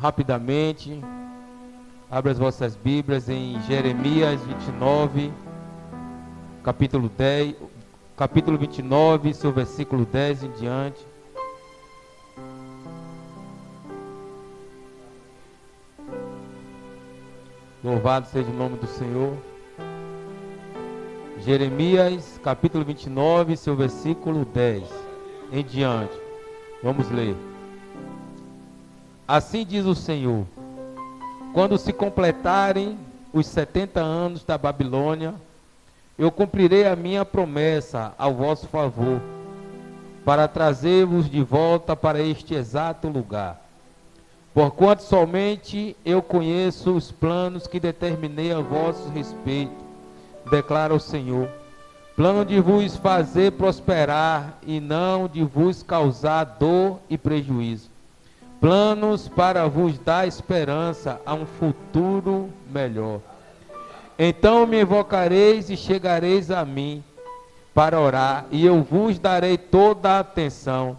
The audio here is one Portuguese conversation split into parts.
rapidamente. Abra as vossas Bíblias em Jeremias 29, capítulo 29, seu versículo 10 em diante. Louvado seja o nome do Senhor. Jeremias, capítulo 29, seu versículo 10 em diante. Vamos ler. Assim diz o Senhor: quando se completarem os 70 anos da Babilônia, eu cumprirei a minha promessa ao vosso favor, para trazer-vos de volta para este exato lugar. Porquanto somente eu conheço os planos que determinei a vosso respeito, declara o Senhor. Plano de vos fazer prosperar e não de vos causar dor e prejuízo. Planos para vos dar esperança a um futuro melhor. Então me invocareis e chegareis a mim para orar, e eu vos darei toda a atenção.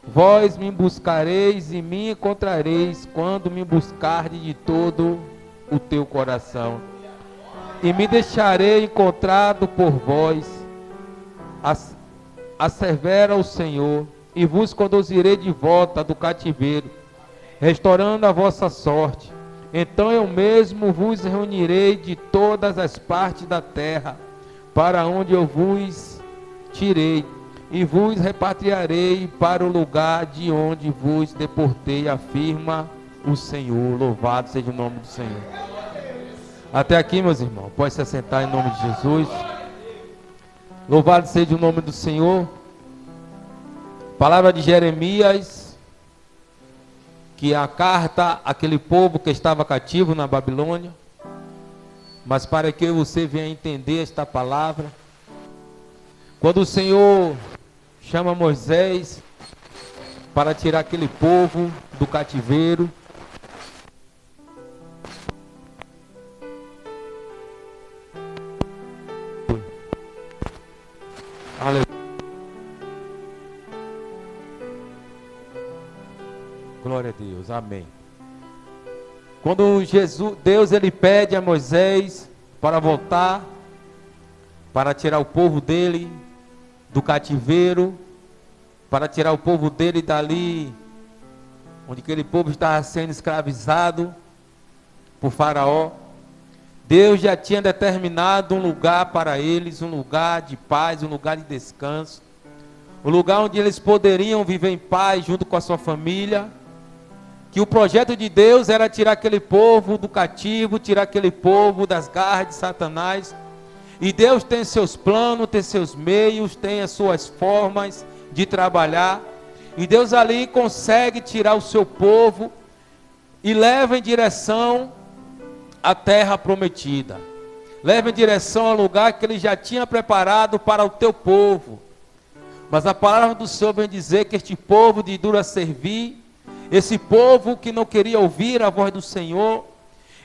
Vós me buscareis e me encontrareis quando me buscardes de todo o teu coração. E me deixarei encontrado por vós, assevera o Senhor, e vos conduzirei de volta do cativeiro, restaurando a vossa sorte. Então eu mesmo vos reunirei de todas as partes da terra, para onde eu vos tirei, e vos repatriarei para o lugar de onde vos deportei, afirma o Senhor. Louvado seja o nome do Senhor. Até aqui, meus irmãos, pode se assentar em nome de Jesus. Louvado seja o nome do Senhor. Palavra de Jeremias, que é a carta àquele povo que estava cativo na Babilônia. Mas para que você venha entender esta palavra, quando o Senhor chama Moisés para tirar aquele povo do cativeiro, aleluia. Glória a Deus, amém. Quando Deus ele pede a Moisés para voltar, para tirar o povo dele do cativeiro, para tirar o povo dele dali, onde aquele povo estava sendo escravizado por Faraó, Deus já tinha determinado um lugar para eles, um lugar de paz, um lugar de descanso, um lugar onde eles poderiam viver em paz junto com a sua família. Que o projeto de Deus era tirar aquele povo do cativo, tirar aquele povo das garras de Satanás. E Deus tem seus planos, tem seus meios, tem as suas formas de trabalhar. E Deus ali consegue tirar o seu povo e leva em direção à terra prometida. Leva em direção ao lugar que ele já tinha preparado para o teu povo. Mas a palavra do Senhor vem dizer que este povo de dura servir, esse povo que não queria ouvir a voz do Senhor,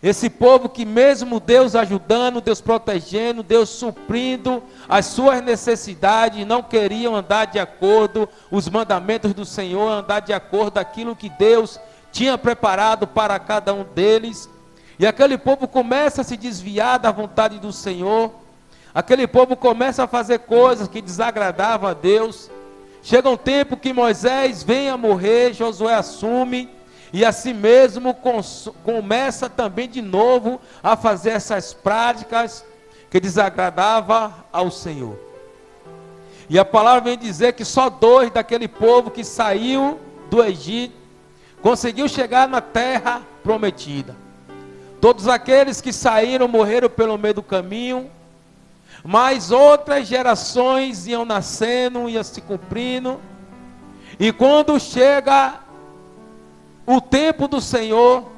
esse povo que mesmo Deus ajudando, Deus protegendo, Deus suprindo as suas necessidades, não queriam andar de acordo os mandamentos do Senhor, andar de acordo aquilo que Deus tinha preparado para cada um deles. E aquele povo começa a se desviar da vontade do Senhor, aquele povo começa a fazer coisas que desagradavam a Deus. Chega um tempo que Moisés vem a morrer, Josué assume, e assim mesmo começa também de novo a fazer essas práticas que desagradavam ao Senhor. E a palavra vem dizer que só 2 daquele povo que saiu do Egito conseguiu chegar na terra prometida. Todos aqueles que saíram morreram pelo meio do caminho, mas outras gerações iam nascendo, iam se cumprindo, e quando chega o tempo do Senhor,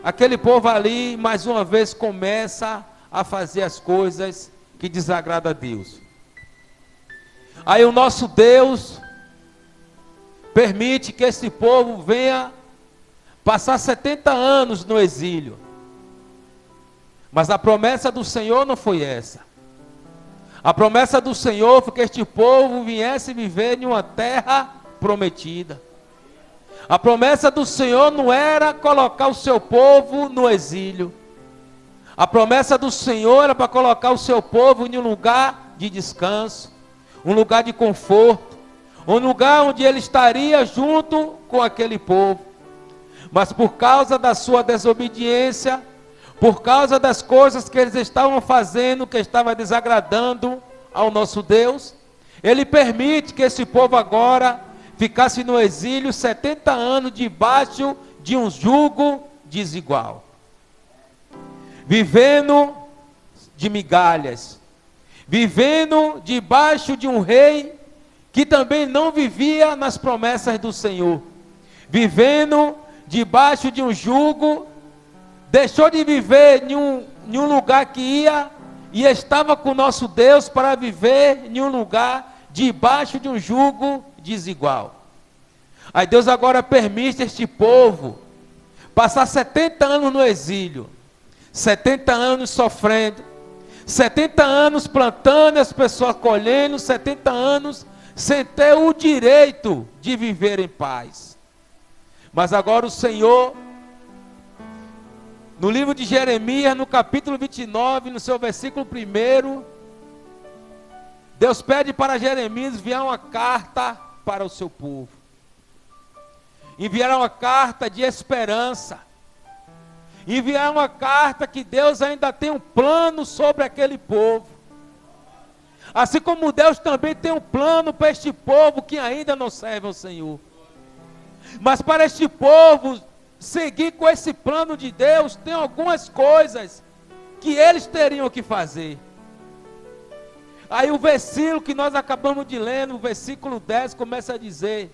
aquele povo ali, mais uma vez, começa a fazer as coisas que desagradam a Deus. Aí o nosso Deus permite que esse povo venha passar 70 anos no exílio. Mas a promessa do Senhor não foi essa. A promessa do Senhor foi que este povo viesse viver em uma terra prometida. A promessa do Senhor não era colocar o seu povo no exílio. A promessa do Senhor era para colocar o seu povo em um lugar de descanso, um lugar de conforto, um lugar onde ele estaria junto com aquele povo. Mas por causa da sua desobediência, por causa das coisas que eles estavam fazendo, que estava desagradando ao nosso Deus, Ele permite que esse povo agora ficasse no exílio 70 anos debaixo de um jugo desigual, vivendo de migalhas, vivendo debaixo de um rei que também não vivia nas promessas do Senhor, vivendo debaixo de um jugo, deixou de viver em um lugar que ia e estava com o nosso Deus para viver em um lugar debaixo de um jugo desigual. Aí Deus agora permite este povo passar 70 anos no exílio, 70 anos sofrendo, 70 anos plantando, as pessoas colhendo, 70 anos sem ter o direito de viver em paz. Mas agora o Senhor, no livro de Jeremias, no capítulo 29, no seu versículo 1, Deus pede para Jeremias enviar uma carta para o seu povo. Enviar uma carta de esperança. Enviar uma carta que Deus ainda tem um plano sobre aquele povo. Assim como Deus também tem um plano para este povo que ainda não serve ao Senhor. Mas para este povo seguir com esse plano de Deus, tem algumas coisas que eles teriam que fazer. Aí o versículo que nós acabamos de ler, no versículo 10, começa a dizer: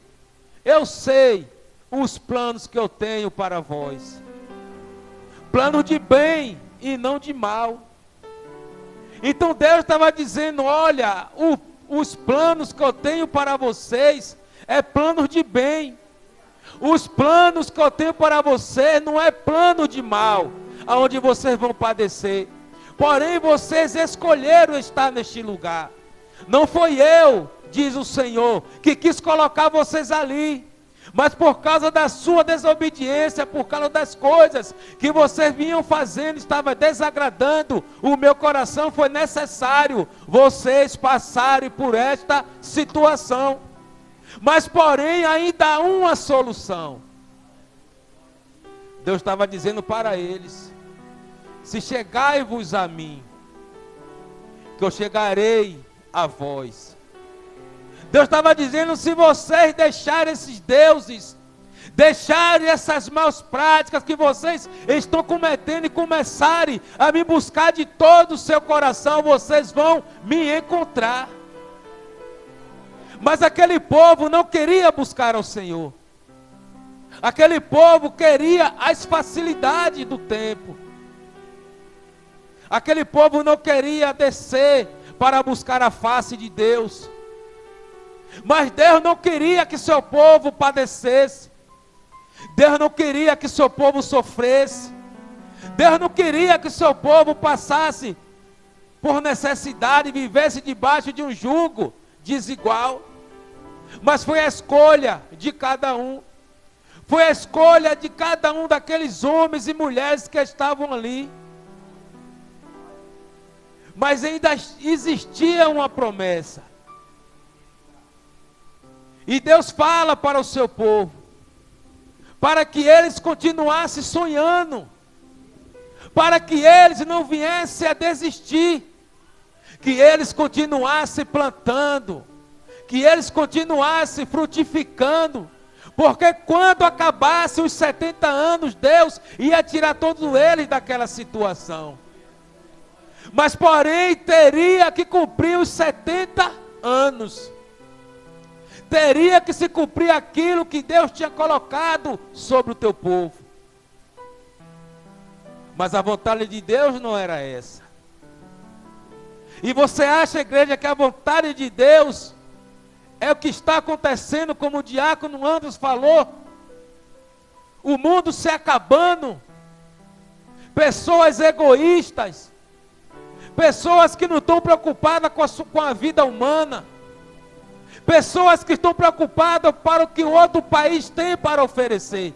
eu sei os planos que eu tenho para vós, plano de bem e não de mal. Então Deus estava dizendo: olha, os planos que eu tenho para vocês é planos de bem. Os planos que eu tenho para vocês não é plano de mal, aonde vocês vão padecer. Porém vocês escolheram estar neste lugar. Não foi eu, diz o Senhor, que quis colocar vocês ali. Mas por causa da sua desobediência, por causa das coisas que vocês vinham fazendo, estava desagradando o meu coração, foi necessário vocês passarem por esta situação. Mas porém ainda há uma solução. Deus estava dizendo para eles: se chegai-vos a mim, que eu chegarei a vós. Deus estava dizendo: se vocês deixarem esses deuses, deixarem essas maus práticas que vocês estão cometendo e começarem a me buscar de todo o seu coração, vocês vão me encontrar. Mas aquele povo não queria buscar ao Senhor. Aquele povo queria as facilidades do tempo. Aquele povo não queria descer para buscar a face de Deus. Mas Deus não queria que seu povo padecesse. Deus não queria que seu povo sofresse. Deus não queria que seu povo passasse por necessidade e vivesse debaixo de um jugo desigual. Mas foi a escolha de cada um. Foi a escolha de cada um daqueles homens e mulheres que estavam ali. Mas ainda existia uma promessa. E Deus fala para o seu povo, para que eles continuassem sonhando, para que eles não viessem a desistir, que eles continuassem plantando, que eles continuassem frutificando, porque quando acabassem os 70 anos, Deus ia tirar todos eles daquela situação. Mas porém teria que cumprir os 70 anos. Teria que se cumprir aquilo que Deus tinha colocado sobre o teu povo. Mas a vontade de Deus não era essa. E você acha, igreja, que a vontade de Deus é o que está acontecendo, como o diácono Andros falou? O mundo se acabando. Pessoas egoístas. Pessoas que não estão preocupadas com a vida humana. Pessoas que estão preocupadas para o que o outro país tem para oferecer.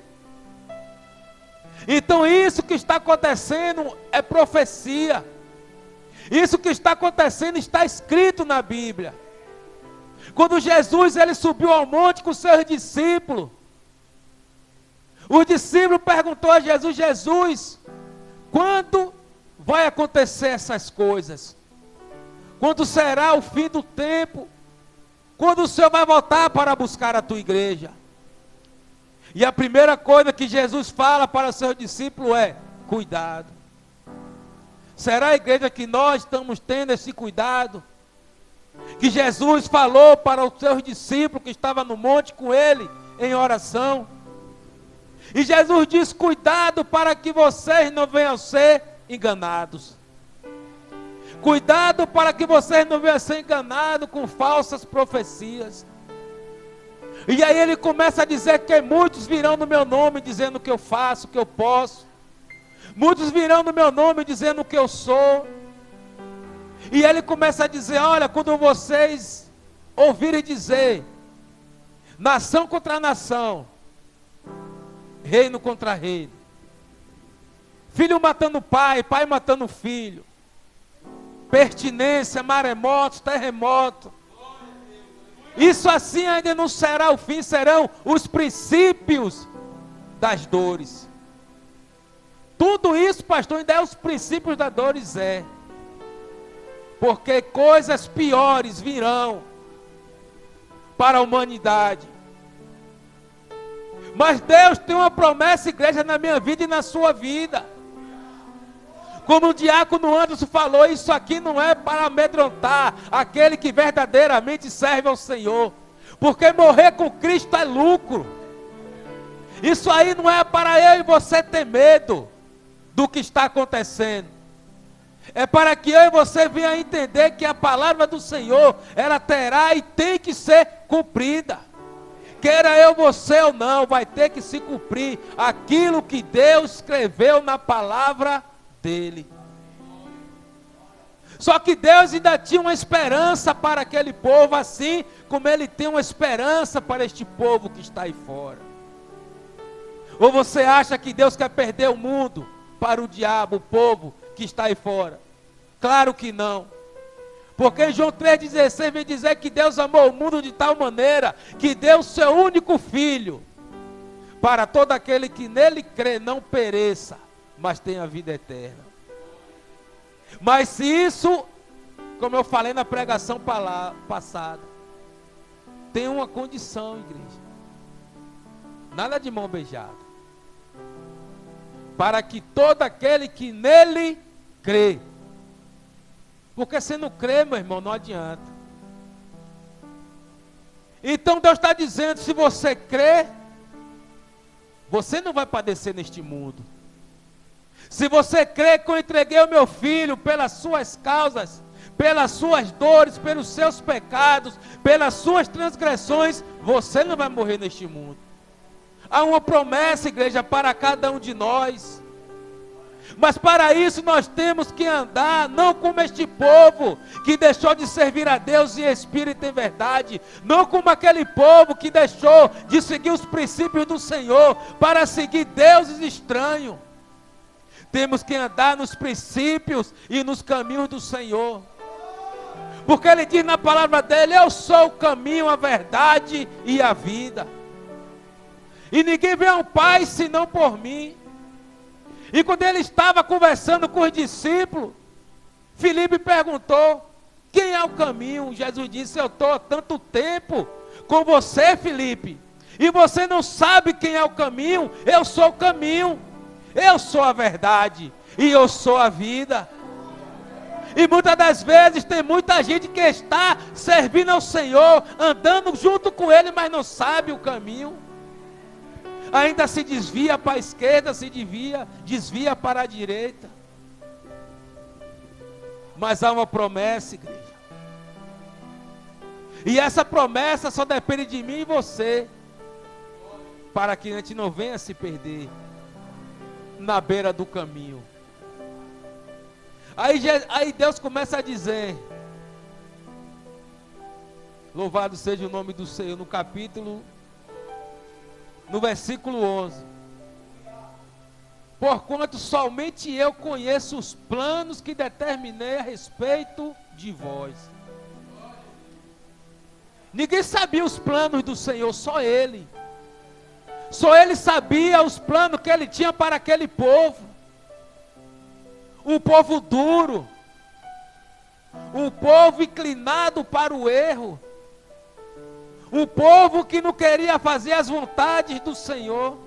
Então isso que está acontecendo é profecia. Isso que está acontecendo está escrito na Bíblia. Quando Jesus ele subiu ao monte com seus discípulos, os discípulos perguntou a Jesus: Jesus, quando vai acontecer essas coisas? Quando será o fim do tempo? Quando o Senhor vai voltar para buscar a tua igreja? E a primeira coisa que Jesus fala para os seus discípulos é: cuidado. Será a igreja que nós estamos tendo esse cuidado? Que Jesus falou para os seus discípulos que estavam no monte com ele, em oração. E Jesus diz: cuidado para que vocês não venham ser enganados. Cuidado para que vocês não venham ser enganados com falsas profecias. E aí ele começa a dizer que muitos virão no meu nome dizendo que eu faço, que eu posso. Muitos virão no meu nome dizendo o que eu sou. E ele começa a dizer: olha, quando vocês ouvirem dizer nação contra nação, reino contra reino, filho matando pai, pai matando filho, pertinência, maremotos, terremoto, isso assim ainda não será o fim, serão os princípios das dores. Tudo isso, pastor, ainda é os princípios das dores, porque coisas piores virão para a humanidade. Mas Deus tem uma promessa, igreja, na minha vida e na sua vida. Como o diácono Anderson falou, isso aqui não é para amedrontar aquele que verdadeiramente serve ao Senhor. Porque morrer com Cristo é lucro. Isso aí não é para eu e você ter medo do que está acontecendo. É para que eu e você venha entender que a palavra do Senhor, ela terá e tem que ser cumprida. Queira eu, você ou não, vai ter que se cumprir aquilo que Deus escreveu na palavra dele. Só que Deus ainda tinha uma esperança para aquele povo, assim como ele tem uma esperança para este povo que está aí fora. Ou você acha que Deus quer perder o mundo para o diabo, o povo que está aí fora? Claro que não. Porque João 3,16 vem dizer que Deus amou o mundo de tal maneira que deu o seu único filho, para todo aquele que nele crê não pereça, mas tenha vida eterna. Mas se isso, como eu falei na pregação passada, tem uma condição, igreja. Nada de mão beijada. Para que todo aquele que nele crê. Porque se não crê, meu irmão, não adianta. Então Deus está dizendo: se você crê, você não vai padecer neste mundo. Se você crê que eu entreguei o meu filho pelas suas causas, pelas suas dores, pelos seus pecados, pelas suas transgressões, você não vai morrer neste mundo. Há uma promessa, igreja, para cada um de nós. Mas para isso nós temos que andar, não como este povo que deixou de servir a Deus em espírito e em verdade, não como aquele povo que deixou de seguir os princípios do Senhor para seguir deuses estranhos. Temos que andar nos princípios e nos caminhos do Senhor. Porque Ele diz na palavra dele: eu sou o caminho, a verdade e a vida. E ninguém vê ao Pai senão por mim. E quando ele estava conversando com os discípulos, Filipe perguntou: quem é o caminho? Jesus disse: eu estou há tanto tempo com você, Filipe, e você não sabe quem é o caminho. Eu sou o caminho, eu sou a verdade e eu sou a vida. E muitas das vezes tem muita gente que está servindo ao Senhor, andando junto com Ele, mas não sabe o caminho. Ainda se desvia para a esquerda, se desvia para a direita. Mas há uma promessa, igreja. E essa promessa só depende de mim e você, para que a gente não venha se perder na beira do caminho. Aí Deus começa a dizer: Louvado seja o nome do Senhor. No versículo 11. Porquanto somente eu conheço os planos que determinei a respeito de vós. Ninguém sabia os planos do Senhor, só Ele. Só Ele sabia os planos que Ele tinha para aquele povo. Um povo duro. Um povo inclinado para o erro. Um povo que não queria fazer as vontades do Senhor.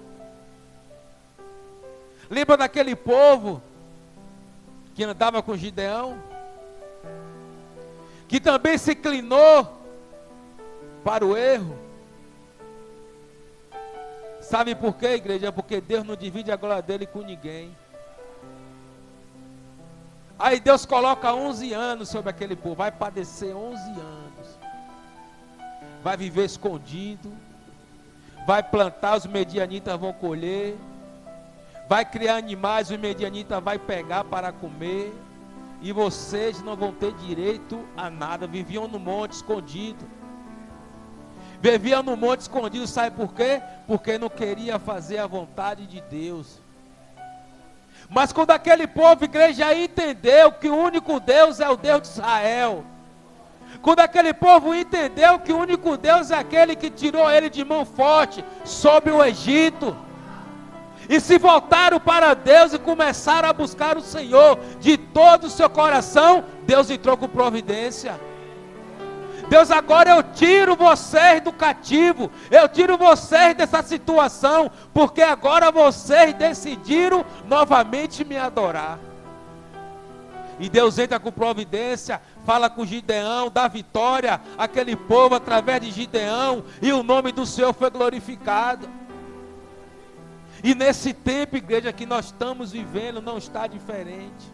Lembra daquele povo que andava com Gideão? Que também se inclinou para o erro. Sabe por quê, igreja? Porque Deus não divide a glória dele com ninguém. Aí Deus coloca 11 anos sobre aquele povo. Vai padecer 11 anos. Vai viver escondido. Vai plantar, os medianitas vão colher. Vai criar animais, os medianitas vai pegar para comer. E vocês não vão ter direito a nada. Viviam no monte escondido. Viviam no monte escondido, sabe por quê? Porque não queria fazer a vontade de Deus. Mas quando aquele povo, igreja, entendeu que o único Deus é o Deus de Israel. Quando aquele povo entendeu que o único Deus é aquele que tirou ele de mão forte sobre o Egito. E se voltaram para Deus e começaram a buscar o Senhor de todo o seu coração, Deus entrou com providência. Deus, agora eu tiro vocês do cativo, eu tiro vocês dessa situação, porque agora vocês decidiram novamente me adorar. E Deus entra com providência, fala com Gideão, dá vitória àquele povo através de Gideão, e o nome do Senhor foi glorificado. E nesse tempo, igreja, que nós estamos vivendo, não está diferente.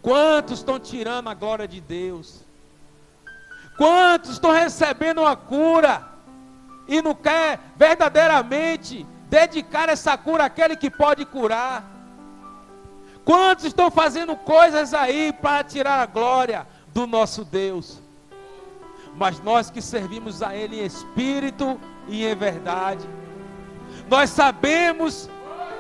Quantos estão tirando a glória de Deus? Quantos estão recebendo uma cura e não quer verdadeiramente dedicar essa cura àquele que pode curar? Quantos estão fazendo coisas aí para tirar a glória do nosso Deus? Mas nós que servimos a Ele em espírito e em verdade, nós sabemos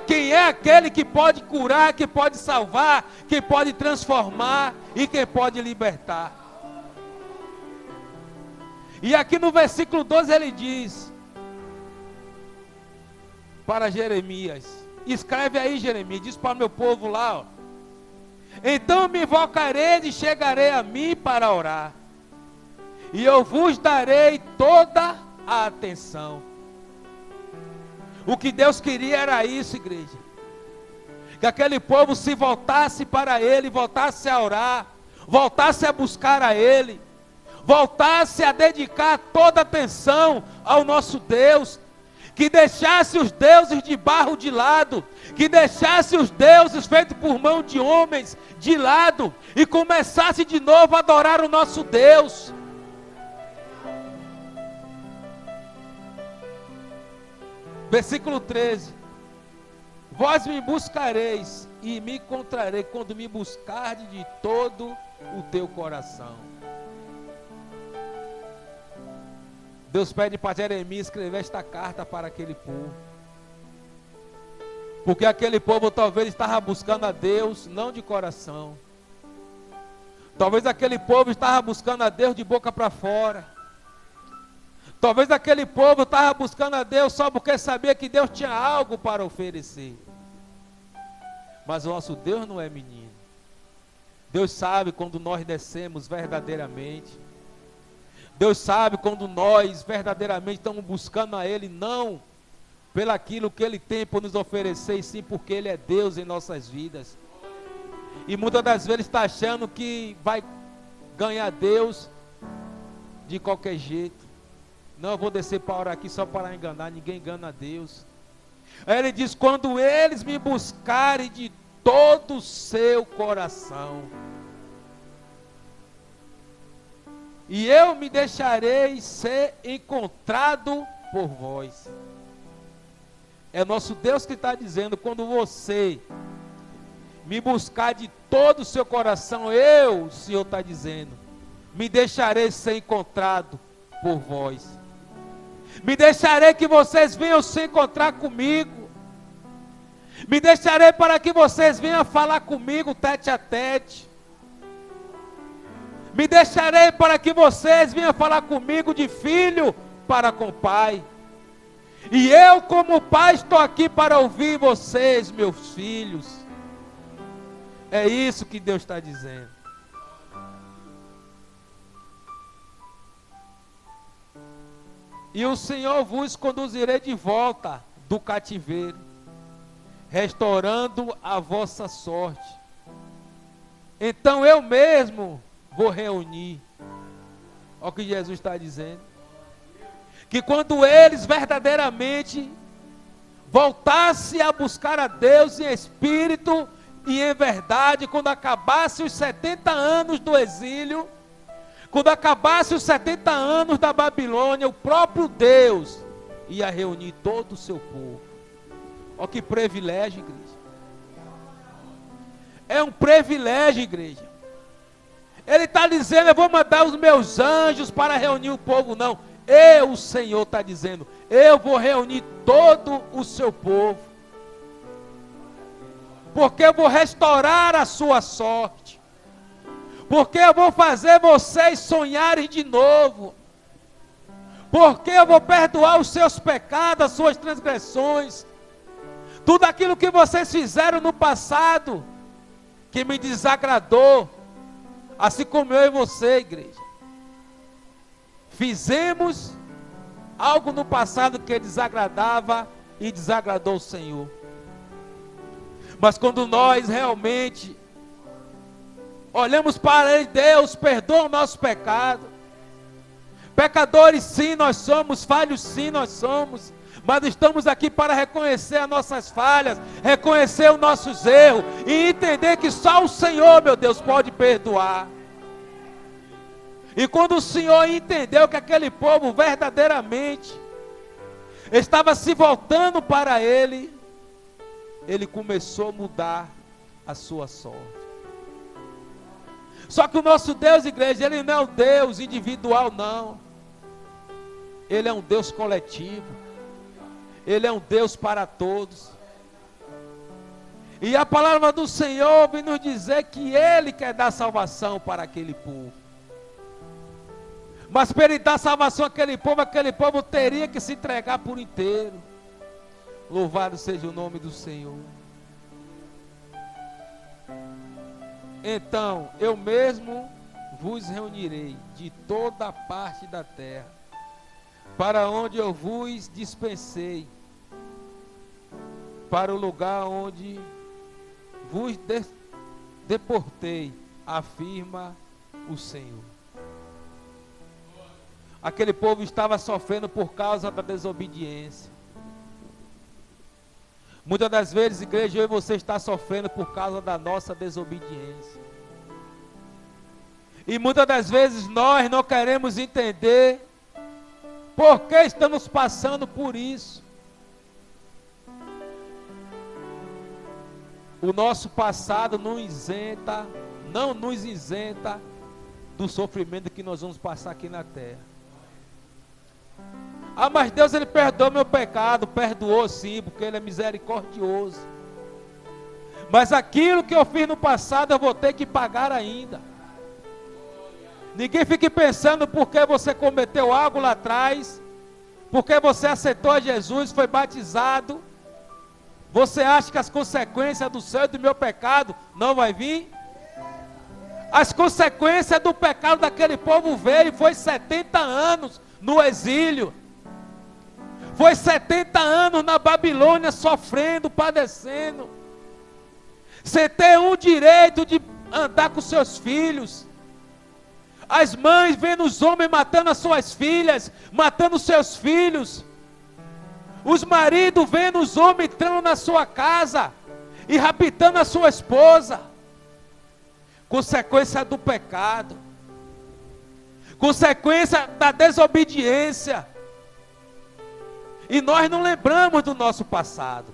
quem é aquele que pode curar, que pode salvar, que pode transformar e que pode libertar. E aqui no versículo 12 ele diz para Jeremias, escreve aí, Jeremias, diz para o meu povo lá, ó, então me invocarei e chegarei a mim para orar, e eu vos darei toda a atenção. O que Deus queria era isso, igreja, que aquele povo se voltasse para Ele, voltasse a orar, voltasse a buscar a Ele, voltasse a dedicar toda a atenção ao nosso Deus, que deixasse os deuses de barro de lado, que deixasse os deuses feitos por mão de homens de lado, e começasse de novo a adorar o nosso Deus. Versículo 13, vós me buscareis e me encontrarei quando me buscardes de todo o teu coração. Deus pede para Jeremias escrever esta carta para aquele povo, porque aquele povo talvez estava buscando a Deus não de coração, talvez aquele povo estava buscando a Deus de boca para fora, talvez aquele povo estava buscando a Deus só porque sabia que Deus tinha algo para oferecer. Mas o nosso Deus não é menino. Deus sabe quando nós descemos verdadeiramente. Deus sabe quando nós verdadeiramente estamos buscando a Ele, não pelaquilo que Ele tem por nos oferecer, e sim porque Ele é Deus em nossas vidas. E muitas das vezes está achando que vai ganhar Deus de qualquer jeito. Não, eu vou descer para orar aqui só para enganar. Ninguém engana a Deus. Aí Ele diz, quando eles me buscarem de todo o seu coração, e eu me deixarei ser encontrado por vós. É nosso Deus que está dizendo, quando você me buscar de todo o seu coração, o Senhor está dizendo, me deixarei ser encontrado por vós. Me deixarei que vocês venham se encontrar comigo. Me deixarei para que vocês venham falar comigo tete a tete. Me deixarei para que vocês venham falar comigo de filho para com pai. E eu, como pai, estou aqui para ouvir vocês, meus filhos. É isso que Deus está dizendo. E o Senhor vos conduzirei de volta do cativeiro, restaurando a vossa sorte. Então eu mesmo vou reunir. Olha o que Jesus está dizendo. Que quando eles verdadeiramente voltassem a buscar a Deus em espírito e em verdade, quando acabasse os 70 anos do exílio, quando acabasse os 70 anos da Babilônia, o próprio Deus ia reunir todo o seu povo. Olha que privilégio, igreja. É um privilégio, igreja. Ele está dizendo, eu vou mandar os meus anjos para reunir o povo. Não, o Senhor está dizendo, eu vou reunir todo o seu povo. Porque eu vou restaurar a sua sorte. Porque eu vou fazer vocês sonharem de novo. Porque eu vou perdoar os seus pecados, as suas transgressões. Tudo aquilo que vocês fizeram no passado, que me desagradou. Assim como eu e você, igreja. Fizemos algo no passado que desagradava e desagradou o Senhor. Mas quando nós realmente olhamos para Ele, Deus perdoa o nosso pecado. Pecadores sim nós somos, falhos sim nós somos. Mas estamos aqui para reconhecer as nossas falhas, reconhecer os nossos erros e entender que só o Senhor, meu Deus, pode perdoar. E quando o Senhor entendeu que aquele povo verdadeiramente estava se voltando para Ele, Ele começou a mudar a sua sorte. Só que o nosso Deus, igreja, Ele não é um Deus individual, não. Ele é um Deus coletivo. Ele é um Deus para todos. E a palavra do Senhor vem nos dizer que Ele quer dar salvação para aquele povo. Mas para Ele dar salvação àquele povo teria que se entregar por inteiro. Louvado seja o nome do Senhor. Então, eu mesmo vos reunirei de toda a parte da terra, para onde eu vos dispensei, para o lugar onde vos deportei, afirma o Senhor. Aquele povo estava sofrendo por causa da desobediência. Muitas das vezes, igreja, eu e você está sofrendo por causa da nossa desobediência. E muitas das vezes nós não queremos entender por que estamos passando por isso. O nosso passado não nos isenta do sofrimento que nós vamos passar aqui na terra. Ah, mas Deus, Ele perdoou meu pecado. Perdoou sim, porque Ele é misericordioso. Mas aquilo que eu fiz no passado, eu vou ter que pagar ainda. Ninguém fique pensando porque você cometeu algo lá atrás, porque você aceitou Jesus, foi batizado, você acha que as consequências do seu e do meu pecado não vai vir? As consequências do pecado daquele povo veio, foi 70 anos no exílio. Foi 70 anos na Babilônia sofrendo, padecendo, sem ter um direito de andar com seus filhos. As mães vendo os homens matando as suas filhas, matando os seus filhos. Os maridos vendo os homens entrando na sua casa e raptando a sua esposa. Consequência do pecado. Consequência da desobediência. E nós não lembramos do nosso passado.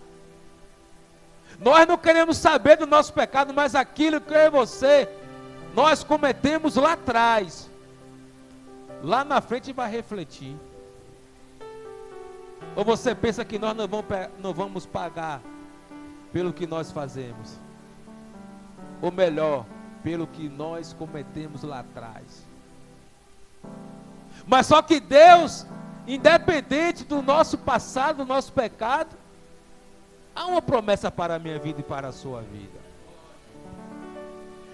Nós não queremos saber do nosso pecado, mas aquilo que eu e você, nós cometemos lá atrás. lá na frente vai refletir. Ou você pensa que nós não vamos pagar pelo que nós fazemos? Ou melhor, pelo que nós cometemos lá atrás. Mas só que Deus, independente do nosso passado, do nosso pecado, há uma promessa para a minha vida e para a sua vida.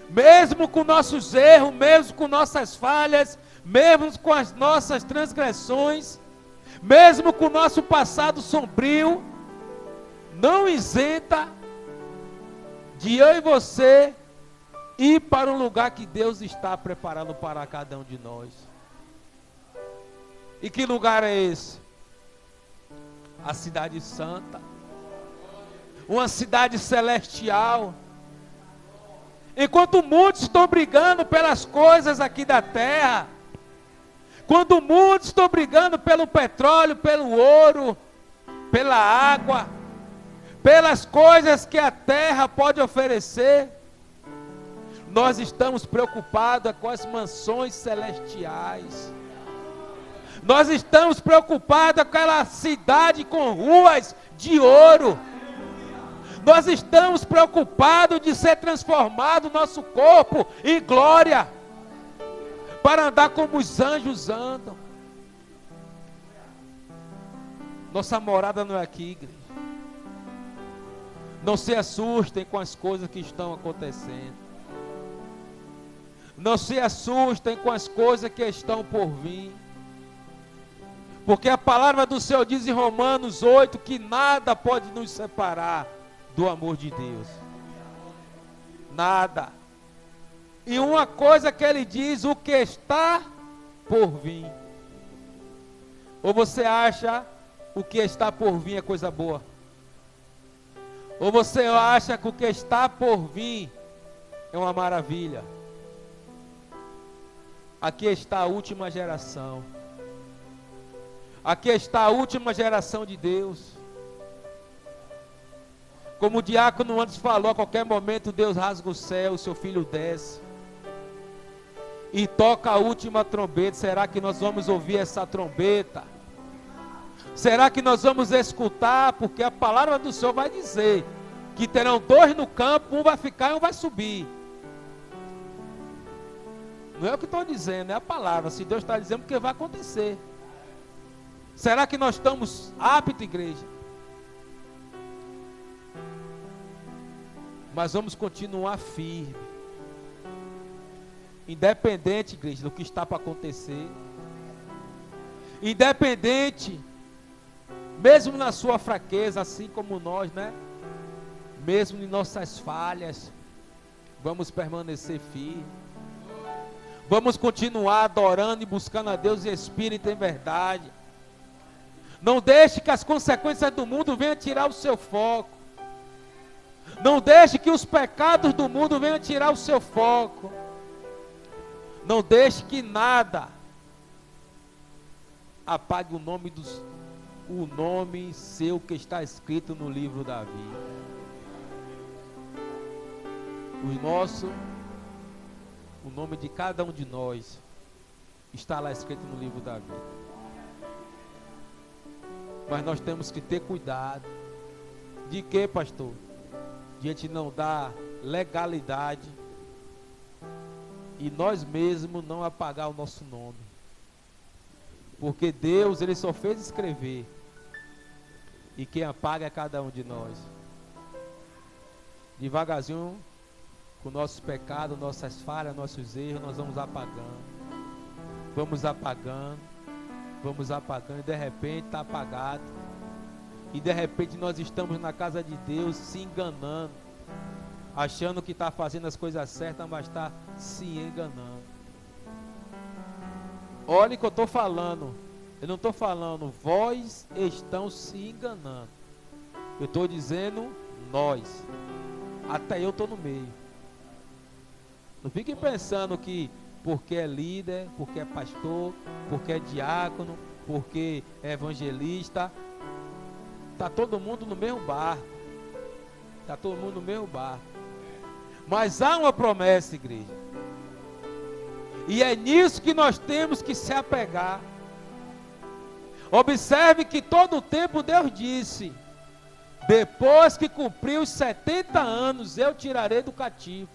Mesmo com nossos erros, mesmo com nossas falhas, mesmo com as nossas transgressões, mesmo com o nosso passado sombrio, não isenta de eu e você ir para um lugar que Deus está preparando para cada um de nós. E que lugar é esse? A cidade santa, uma cidade celestial. Enquanto muitos estão brigando pelas coisas aqui da terra, quando muitos estão brigando pelo petróleo, pelo ouro, pela água, pelas coisas que a terra pode oferecer, nós estamos preocupados com as mansões celestiais. Nós estamos preocupados com aquela cidade com ruas de ouro. Nós estamos preocupados de ser transformado o nosso corpo em glória, para andar como os anjos andam. Nossa morada não é aqui, igreja. Não se assustem com as coisas que estão acontecendo. Não se assustem com as coisas que estão por vir. Porque a palavra do Senhor diz em Romanos 8 que nada pode nos separar do amor de Deus. Nada. E uma coisa que ele diz, o que está por vir. Ou você acha o que está por vir é coisa boa? Ou você acha que o que está por vir é uma maravilha? Aqui está a última geração. Aqui está a última geração de Deus. Como o diácono antes falou, a qualquer momento Deus rasga o céu, o seu filho desce e toca a última trombeta. Será que nós vamos ouvir essa trombeta? Será que nós vamos escutar? Porque a palavra do Senhor vai dizer que terão dois no campo, um vai ficar e um vai subir. Não é o que estou dizendo, é a palavra. Se Deus está dizendo, porque vai acontecer. Será que nós estamos aptos, igreja? Mas vamos continuar firme. Independente, igreja, do que está para acontecer. Independente, mesmo na sua fraqueza, assim como nós, né? Mesmo em nossas falhas, vamos permanecer firmes. Vamos continuar adorando e buscando a Deus em espírito e em verdade. Não deixe que as consequências do mundo venham tirar o seu foco. Não deixe que os pecados do mundo venham tirar o seu foco. Não deixe que nada apague o nome seu que está escrito no livro da vida. O nome de cada um de nós está lá escrito no livro da vida. Mas nós temos que ter cuidado. De que, pastor? De a gente não dar legalidade e nós mesmos não apagar o nosso nome. Porque Deus, Ele só fez escrever. E quem apaga é cada um de nós. Devagarzinho, com nossos pecados, nossas falhas, nossos erros, nós vamos apagando. Vamos apagando. Vamos apagando e de repente está apagado. E de repente nós estamos na casa de Deus se enganando, achando que está fazendo as coisas certas, mas está se enganando. Olha o que eu estou falando. Eu não estou falando, vós estão se enganando. Eu estou dizendo nós. Até eu estou no meio. Não fiquem pensando que porque é líder, porque é pastor, porque é diácono, porque é evangelista, está todo mundo no mesmo barco. Está todo mundo no mesmo barco. Mas há uma promessa, igreja. E é nisso que nós temos que se apegar. Observe que todo o tempo Deus disse: depois que cumprir os 70 anos, eu tirarei do cativo.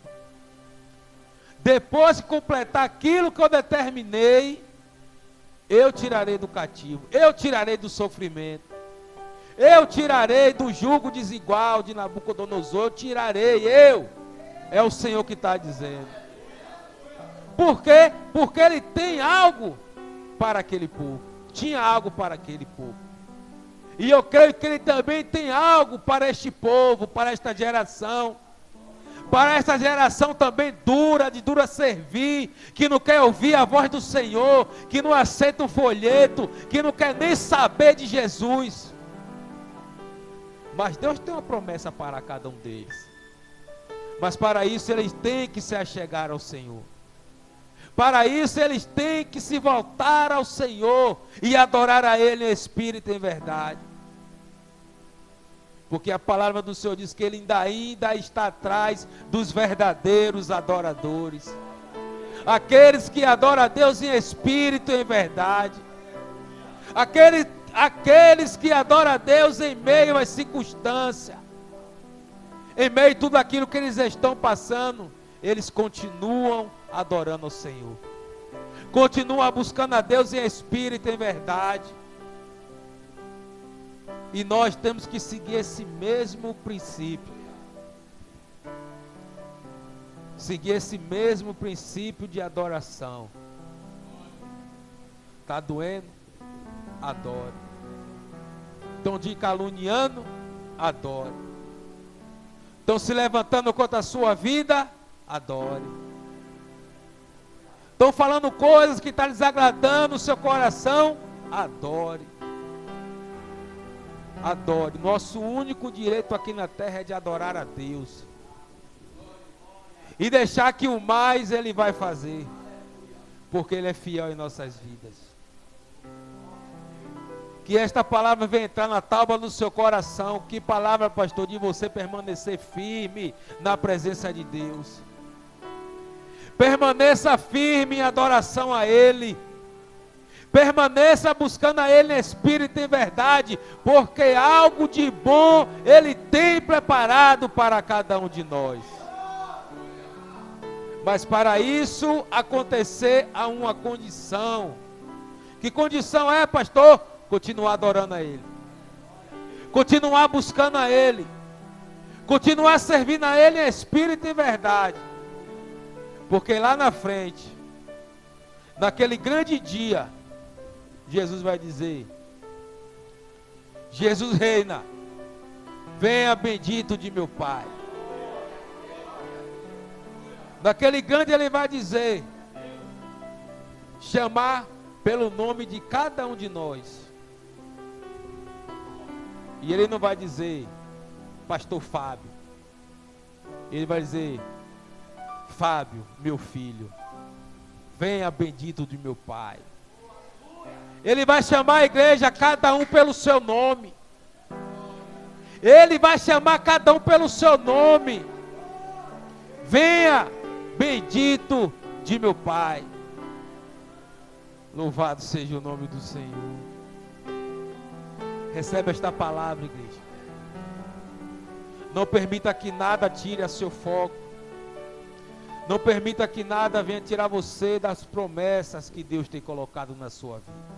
Depois que completar aquilo que eu determinei, eu tirarei do cativo, eu tirarei do sofrimento, eu tirarei do jugo desigual de Nabucodonosor, eu tirarei, é o Senhor que está dizendo. Por quê? Porque Ele tem algo para aquele povo, tinha algo para aquele povo, e eu creio que Ele também tem algo para este povo, para esta geração, para essa geração também dura, de dura servir, que não quer ouvir a voz do Senhor, que não aceita um folheto, que não quer nem saber de Jesus. Mas Deus tem uma promessa para cada um deles. Mas para isso eles têm que se achegar ao Senhor. Para isso eles têm que se voltar ao Senhor e adorar a Ele em espírito e em verdade. Porque a palavra do Senhor diz que Ele ainda está atrás dos verdadeiros adoradores. Aqueles que adoram a Deus em espírito e em verdade. Aqueles que adoram a Deus em meio às circunstâncias. Em meio a tudo aquilo que eles estão passando, eles continuam adorando ao Senhor. Continuam buscando a Deus em espírito e em verdade. E nós temos que seguir esse mesmo princípio. Seguir esse mesmo princípio de adoração. Está doendo? Adore. Estão te caluniando? Adore. Estão se levantando contra a sua vida? Adore. Estão falando coisas que estão desagradando o seu coração? Adore. Adore. Nosso único direito aqui na terra é de adorar a Deus. E deixar que o mais Ele vai fazer. Porque Ele é fiel em nossas vidas. Que esta palavra venha entrar na tábua do seu coração. Que palavra, pastor, de você permanecer firme na presença de Deus. Permaneça firme em adoração a Ele. Permaneça buscando a Ele em espírito e em verdade, porque algo de bom Ele tem preparado para cada um de nós. Mas para isso acontecer há uma condição. Que condição é, pastor? Continuar adorando a Ele. Continuar buscando a Ele. Continuar servindo a Ele em espírito e em verdade. Porque lá na frente, naquele grande dia, Jesus vai dizer: Jesus reina, venha bendito de meu Pai. Naquele grande Ele vai dizer, chamar pelo nome de cada um de nós. E Ele não vai dizer pastor Fábio. Ele vai dizer: Fábio, meu filho, venha bendito de meu Pai. Ele vai chamar a igreja, cada um pelo seu nome. Ele vai chamar cada um pelo seu nome. Venha, bendito de meu Pai. Louvado seja o nome do Senhor. Recebe esta palavra, igreja. Não permita que nada tire a seu foco. Não permita que nada venha tirar você das promessas que Deus tem colocado na sua vida.